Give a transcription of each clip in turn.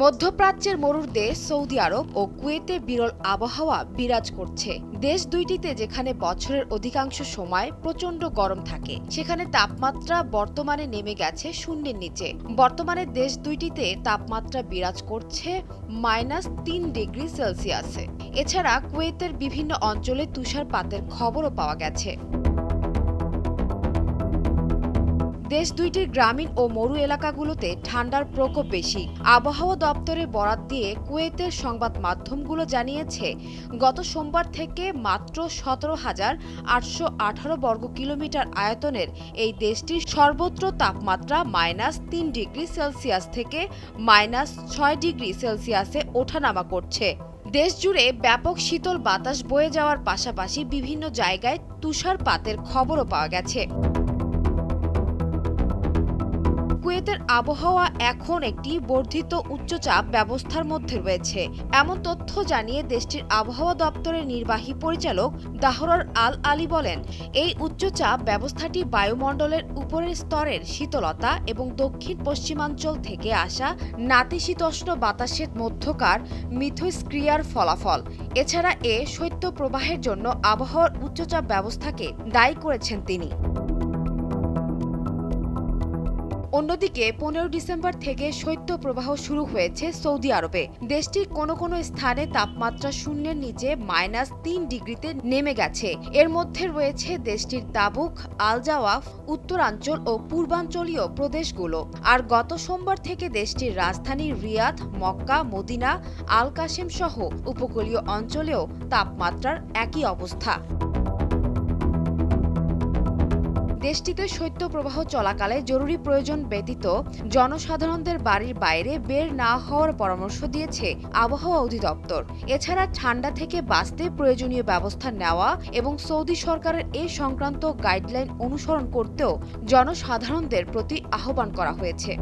মধ্যপ্রাচ্যের মরুর দেশ সৌদি আরব ও কুয়েতে বিরল আবহাওয়া বিরাজ করছে। দেশ দুইটিতে যেখানে বছরের অধিকাংশ সময় প্রচণ্ড গরম থাকে, সেখানে তাপমাত্রা বর্তমানে নেমে গেছে শূন্যের নিচে। বর্তমানে দেশ দুইটিতে তাপমাত্রা বিরাজ করছে -3 ডিগ্রি সেলসিয়াসে। এছাড়া কুয়েতের বিভিন্ন অঞ্চলে তুষারপাতের খবরও পাওয়া গেছে। দেশ দুইটির গ্রামীণ ও মরু এলাকাগুলোতে ঠান্ডার প্রকোপ বেশি। আবহাওয়া দপ্তরের বরাত দিয়ে কুয়েতের সংবাদ মাধ্যমগুলো জানিয়েছে, গত সোমবার থেকে মাত্র 17,818 বর্গ কিলোমিটার আয়তনের এই দেশটির সর্বত্র তাপমাত্রা -3 ডিগ্রি সেলসিয়াস থেকে -6 ডিগ্রি সেলসিয়াসে ওঠানামা করছে। দেশ জুড়ে ব্যাপক শীতল বাতাস বয়ে যাওয়ার পাশাপাশি বিভিন্ন জায়গায় তুষারপাতের খবরও পাওয়া গেছে। কুয়েতের আবহাওয়া এখন একটি বর্ধিত উচ্চচাপ ব্যবস্থার মধ্যে রয়েছে, এমন তথ্য জানিয়ে দেশটির আবহাওয়া দপ্তরের নির্বাহী পরিচালক দাহরার আল আলী বলেন, এই উচ্চচাপ ব্যবস্থাটি বায়ুমণ্ডলের উপরের স্তরের শীতলতা এবং দক্ষিণ পশ্চিমাঞ্চল থেকে আসা নাতিশীতোষ্ণ বাতাসের মধ্যকার মিথস্ক্রিয়ার ফলাফল। এছাড়া শৈত্যপ্রবাহের জন্য আবহাওয়ার উচ্চচাপ ব্যবস্থাকে দায়ী করেছেন তিনি। অন্যদিকে 15 ডিসেম্বর থেকে শৈত্যপ্রবাহ শুরু হয়েছে সৌদি আরবে। দেশটির কোনো কোনো স্থানে তাপমাত্রা শূন্যের নিচে -3 ডিগ্রিতে নেমে গেছে। এর মধ্যে রয়েছে দেশটির তাবুক, আল জাওয়াফ, উত্তরাঞ্চল ও পূর্বাঞ্চলীয় প্রদেশগুলো। আর গত সোমবার থেকে দেশটির রাজধানী রিয়াদ, মক্কা, মদিনা, আল কাশেম সহ উপকূলীয় অঞ্চলেও তাপমাত্রার একই অবস্থা। দেশটিতে শৈত্যপ্রবাহ চলাকালে জরুরি প্রয়োজন ব্যতীত জনসাধারণদের বাড়ির বাইরে বের না হওয়ার পরামর্শ দিয়েছে আবহাওয়া অধিদপ্তর। এছাড়া ঠান্ডা থেকে বাঁচতে প্রয়োজনীয় ব্যবস্থা নেওয়া এবং সৌদি সরকারের সংক্রান্ত গাইডলাইন অনুসরণ করতেও জনসাধারণদের প্রতি আহ্বান করা হয়েছে।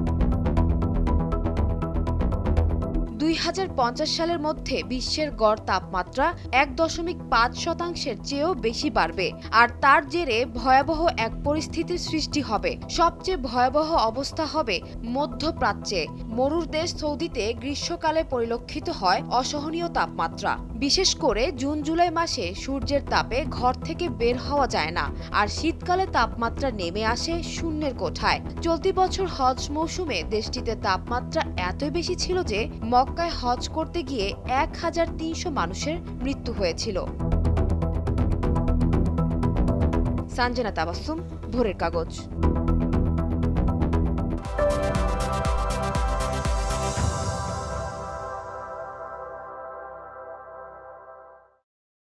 2050 সালের মধ্যে বিশ্বের গড় তাপমাত্রা 1.5% চেয়েও বেশি বাড়বে, আর তার জেরে ভয়াবহ এক পরিস্থিতির সৃষ্টি হবে। সবচেয়ে ভয়াবহ অবস্থা হবে মধ্যপ্রাচ্যে। মরুর দেশ সৌদিতে গ্রীষ্মকালে পরিলক্ষিত হয় অসহনীয় তাপমাত্রা। বিশেষ করে জুন জুলাই মাসে সূর্যের তাপে ঘর থেকে বের হওয়া যায় না, আর শীতকালে তাপমাত্রা নেমে আসে শূন্যের কোঠায়। চলতি বছর হজ মৌসুমে দেশটিতে তাপমাত্রা এতই বেশি ছিল যে মক্কায় হজ করতে গিয়ে 1300 মানুষের মৃত্যু হয়েছিল। সানজানা তাবাসসুম, ভোরের কাগজ।